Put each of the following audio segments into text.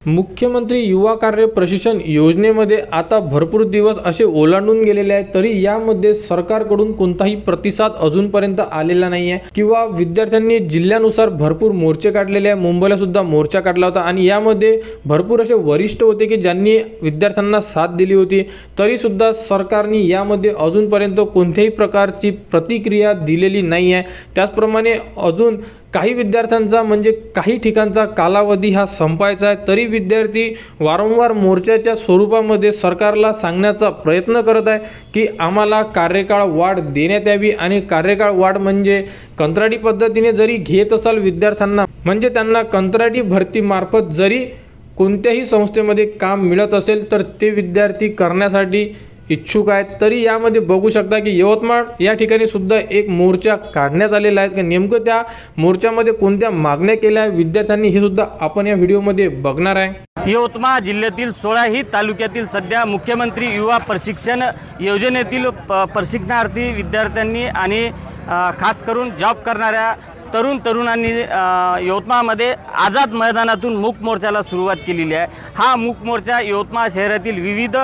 मुख्यमंत्री युवा कार्य प्रशिक्षण योजनेमध्ये आता भरपूर दिवस असे ओलांडून गेलेले आहेत, तरी यामध्ये सरकारकडून कोणताही प्रतिसाद अजूनपर्यंत आलेला नाही आहे किंवा विद्यार्थ्यांनी जिल्ह्यानुसार भरपूर मोर्चे काढलेले आहे। मुंबईला सुद्धा मोर्चा काढला होता आणि यामध्ये भरपूर असे वरिष्ठ होते की ज्यांनी विद्यार्थ्यांना साथ दिली होती, तरी सुद्धा सरकारने यामध्ये अजूनपर्यंत कोणत्याही प्रकारची प्रतिक्रिया दिलेली नाही आहे। त्याचप्रमाणे अजून काही विद्यार्थ्यांचा म्हणजे काही ठिकाणचा कालावधी हा संपायचा आहे, तरी विद्यार्थी वारंवार मोर्चाच्या स्वरूपामध्ये सरकारला सांगण्याचा प्रयत्न करत आहे की आम्हाला कार्यकाळ वाढ देण्यात यावी आणि कार्यकाळ वाढ म्हणजे कंत्राटी पद्धतीने जरी घेत असाल विद्यार्थ्यांना, म्हणजे त्यांना कंत्राटी भरती मार्फत जरी कोणत्याही संस्थेमध्ये काम मिळत असेल तर ते विद्यार्थी करण्यासाठी इच्छुक आहेत। तरी यामध्ये बघू शकता की यवतमाळ या ठिकाणी सुद्धा एक मोर्चा काढण्यात आलेला आहे। नेमकं त्या मोर्चामध्ये कोणत्या मागण्या केल्या आहेत विद्यार्थ्यांनी हे सुद्धा आपण या व्हिडिओमध्ये बघणार आहे। यवतमाळ जिल्ह्यातील 16ही तालुक्यातील सध्या मुख्यमंत्री युवा प्रशिक्षण योजनेतील प्रशिक्षणार्थी विद्यार्थ्यांनी आणि खास करून जॉब करणाऱ्या तरुणांनी यवतमाळमध्ये आझाद मैदानातून मूक मोर्चाला सुरुवात केलेली आहे। हा मूक मोर्चा यवतमाळ शहरातील विविध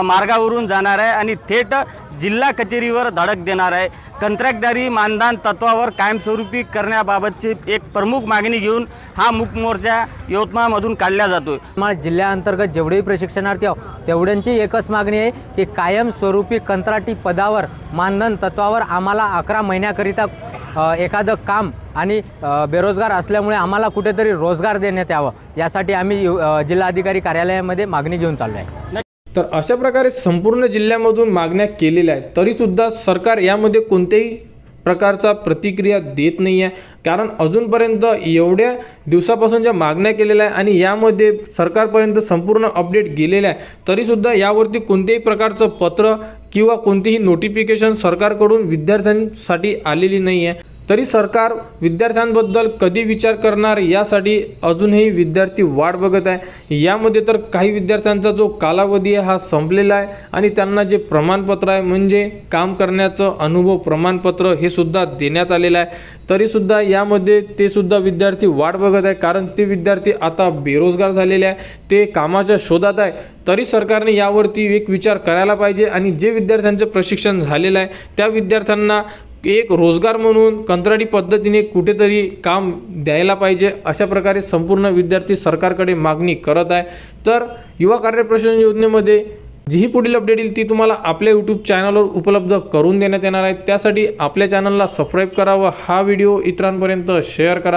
मार्गावरून जाणार आहे आणि थेट जिल्हा कचेरीवर धडक देणार आहे। कंत्राटदारी मानधन तत्वावर कायमस्वरूपी करण्याबाबतची एक प्रमुख मागणी घेऊन हा मूक मोर्चा यवतमाळमधून काढला जातो। यवतमाळ जिल्ह्याअंतर्गत जेवढेही प्रशिक्षणार्थी तेवढ्यांची एकच मागणी आहे की कायमस्वरूपी कंत्राटी पदावर मानधन तत्वावर आम्हाला 11 महिन्याकरिता एखादं काम आणि बेरोजगार असल्यामुळे आम्हाला कुठेतरी रोजगार देण्यात यावा, यासाठी आम्ही जिल्हाधिकारी कार्यालयामध्ये मागणी घेऊन चाललो आहे। तर अशा प्रकारे संपूर्ण जिल्ह्यामधून मागण्या केलेल्या आहेत, तरी सुद्धा सरकार यामध्ये कोणत्याही प्रकारचा प्रतिक्रिया देत नाही आहे। कारण अजूनपर्यंत एवढ्या दिवसापासून ज्या मागण्या केलेल्या आहे आणि यामध्ये सरकारपर्यंत संपूर्ण अपडेट गेलेलं आहे, तरी सुद्धा यावरती कोणत्याही प्रकारचं पत्र किंवा कोणतीही नोटिफिकेशन सरकारकडून विद्यार्थ्यांसाठी आलेली नाही आहे। तरी सरकार विद्यार्थ्यांबद्दल कधी विचार करणार यासाठी अजूनही विद्यार्थी वाट बघत आहे। यामध्ये तर काही विद्यार्थ्यांचा जो कालावधी आहे हा संपलेला आहे आणि त्यांना जे प्रमाणपत्र आहे म्हणजे काम करण्याचं अनुभव प्रमाणपत्र हे सुद्धा देण्यात आलेलं आहे, तरी सुद्धा यामध्ये ते सुद्धा विद्यार्थी वाट बघत आहे। कारण ते विद्यार्थी आता बेरोजगार झालेले आहे, ते कामाच्या शोधात आहे। तरी सरकारने यावरती एक विचार करायला पाहिजे आणि जे विद्यार्थ्यांचं प्रशिक्षण झालेलं आहे त्या विद्यार्थ्यांना एक रोजगार म्हणून कंत्राटी पद्धतीने कुठेतरी काम द्यायला पाहिजे। अशा प्रकारे संपूर्ण विद्यार्थी सरकारकडे मागणी करत आहे। तर युवा कार्य प्रशिक्षण योजनेमध्ये जी पुढील अपडेट येईल ती तुम्हाला आपल्या यूट्यूब चॅनलवर उपलब्ध करून देण्यात येणार आहे। त्यासाठी आपल्या चॅनलला सबस्क्राईब करा व हा व्हिडिओ इतरांपर्यंत शेअर करा।